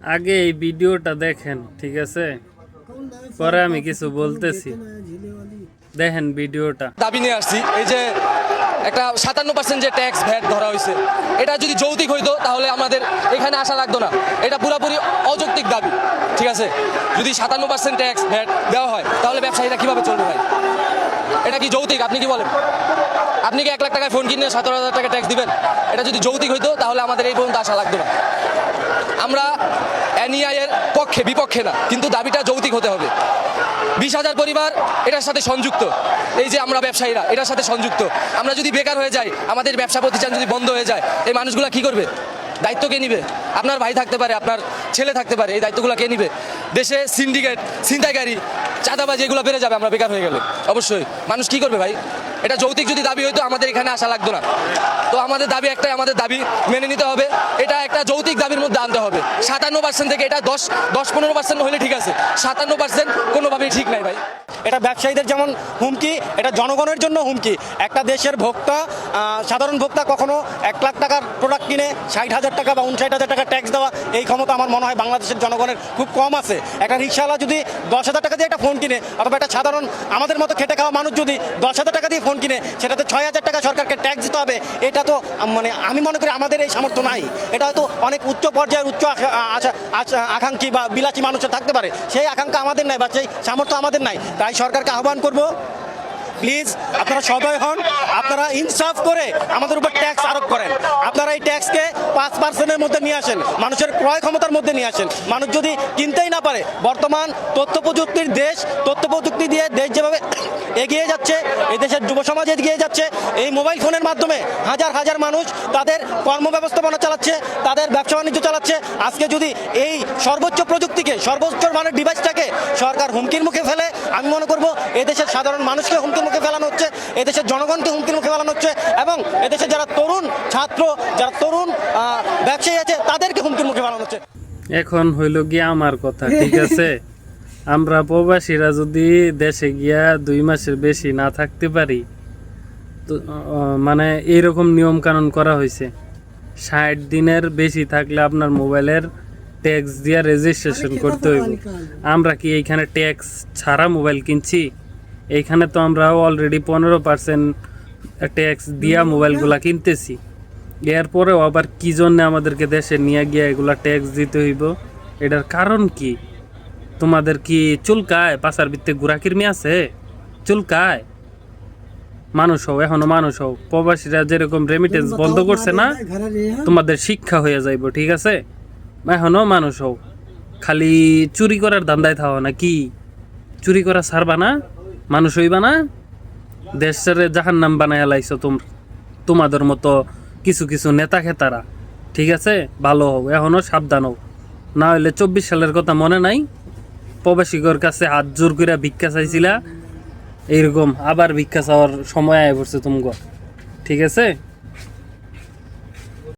আগে এই ভিডিওটা দেখেন, ঠিক আছে? পরে আমি কিছু বলতেছি। দেখেন ভিডিওটা। দাবি নিয়ে আসছি, এই যে একটা 57% যে ট্যাক্স ভ্যাট ধরা হয়েছে, এটা যদি যৌক্তিক হইতো তাহলে আমাদের এখানে আসা লাগতো না। এটা পুরোপুরি অযৌক্তিক দাবি, ঠিক আছে? যদি 57% ট্যাক্স ভ্যাট দেওয়া হয় তাহলে ব্যবসায়ীরা কিভাবে চলবে ভাই? এটা কি যৌক্তিক? আপনি কি বলেন? আপনি কি 1 লাখ টাকায় ফোন কিনে 17,000 টাকা ট্যাক্স দিবেন? এটা যদি যৌক্তিক হইতো তাহলে আমাদের এই পর্যন্ত আসা লাগতো না। আমরা এনইআই এর পক্ষে বিপক্ষে না, কিন্তু দাবিটা যৌক্তিক হতে হবে। 20,000 পরিবার এটার সাথে সংযুক্ত। এই যে আমরা ব্যবসায়ীরা এটার সাথে সংযুক্ত। আমরা যদি বেকার হয়ে যাই, আমাদের ব্যবসা প্রতিষ্ঠান যদি বন্ধ হয়ে যায়, এই মানুষগুলা কি করবে? দায়িত্ব কে নিবে? আপনার ভাই থাকতে পারে, আপনার ছেলে থাকতে পারে, এই দায়িত্বগুলো কে নিবে? দেশে সিন্ডিকেট, ছিনতাইকারী, চাঁদাবাজি এগুলো বেড়ে যাবে আমরা বেকার হয়ে গেলে। অবশ্যই মানুষ কি করবে ভাই? এটা যৌক্তিক যদি দাবি হইতো আমাদের এখানে আসা লাগতো না। তো আমাদের দাবি একটাই, আমাদের দাবি মেনে নিতে হবে। এটা একটা যৌক্তিক দাবির মধ্যে আনতে হবে। 57% থেকে এটা 10-15% হলে ঠিক আছে, 57% কোনোভাবেই ঠিক নাই ভাই। এটা ব্যবসায়ীদের যেমন হুমকি, এটা জনগণের জন্য হুমকি। একটা দেশের ভোক্তা, সাধারণ ভোক্তা কখনো 1 লাখ টাকার প্রোডাক্ট কিনে 60,000 টাকা বা 59,000 টাকা ট্যাক্স দেওয়া, এই ক্ষমতা আমার মনে হয় বাংলাদেশের জনগণের খুব কম আছে। একটা রিক্সাওয়ালা যদি 10,000 টাকা দিয়ে একটা ফোন কিনে, অথবা একটা সাধারণ আমাদের মতো খেটে খাওয়া মানুষ যদি 10,000 টাকা দিয়ে ফোন কিনে, সেটাতে 6,000 টাকা সরকারকে ট্যাক্স দিতে হবে। এটা তো মানে আমি মনে করি আমাদের এই সামর্থ্য নাই। এটা হয়তো অনেক উচ্চ পর্যায়ের আকাঙ্ক্ষী বা বিলাসী মানুষের থাকতে পারে, সেই আকাঙ্ক্ষা আমাদের নাই বা সেই সামর্থ্য আমাদের নাই। তাই সরকারকে আহ্বান করব, প্লিজ আপনারা সদয় হন, আপনারা ইনসাফ করে আমাদের উপর ট্যাক্স আরোপ করেন। আপনারা এই ট্যাক্সকে 5%-এর মধ্যে নিয়ে আসেন, মানুষের ক্রয় ক্ষমতার মধ্যে নিয়ে আসেন। মানুষ যদি কিনতেই না পারে, বর্তমান তথ্য প্রযুক্তির দেশ, তথ্য প্রযুক্তি দিয়ে দেশ যেভাবে এগিয়ে যাচ্ছে, এই দেশের যুব সমাজ এগিয়ে যাচ্ছে, এই মোবাইল ফোনের মাধ্যমে হাজার হাজার মানুষ তাদের কর্মব্যবস্থাপনা চালাচ্ছে, তাদের ব্যবসা বাণিজ্য চালাচ্ছে। আজকে যদি এই সর্বোচ্চ প্রযুক্তিকে, সর্বোচ্চ মানের ডিভাইসটাকে সরকার হুমকির মুখে ফেলে, আমি মনে করব এদেশের সাধারণ মানুষকে হুমকির মুখে ফেলানো হচ্ছে, এদেশের জনগণকে হুমকির মুখে ফেলানো হচ্ছে, এবং এদেশে যারা তরুণ ছাত্র, যারা তরুণ ব্যবসায়ী আছে, তাদেরকে হুমকির মুখে ফেলানো হচ্ছে। এখন হইল গিয়া আমার কথা, ঠিক আছে? আমরা প্রবাসীরা যদি দেশে গিয়া 2 মাসের বেশি না থাকতে পারি, তো মানে এইরকম নিয়ম কানুন করা হয়েছে, 60 দিনের বেশি থাকলে আপনার মোবাইলের ট্যাক্স দিয়া রেজিস্ট্রেশন করতে হইব। আমরা কি এইখানে ট্যাক্স ছাড়া মোবাইল কিনছি? এইখানে তো আমরা অলরেডি 15% ট্যাক্স দিয়া মোবাইলগুলা কিনতেছি। এরপরেও আবার কি জন্য আমাদেরকে দেশে নিয়ে গিয়ে এগুলা ট্যাক্স দিতে হইব? এটার কারণ কি? তোমাদের কি চুলকায়? পাশার ভিত্তে গুড়া কিরমি আছে? চুলকায়? মানুষ হও, এখনো মানুষ হও। প্রবাসীরা যেরকম রেমিটেন্স বন্ধ করছে না, তোমাদের শিক্ষা হয়ে যাইব, ঠিক আছে? এখনো মানুষ হও, খালি চুরি করার ধান্দায় থাও না কি? চুরি করা ছাড়বা না? মানুষ হইবা না? দেশের জাহান্নাম বানায় লাইছো তোমাদের মতো কিছু কিছু নেতা খেতারা, ঠিক আছে? ভালো হও, এখনো সাবধান হও, না হইলে 24 সালের কথা মনে নাই? প্রবাসীগর কাছে হাত জোর করে ভিক্ষা চাইছিলা, এইরকম আবার ভিক্ষা চাওয়ার সময় আয় পড়ছে তুমগো, ঠিক আছে?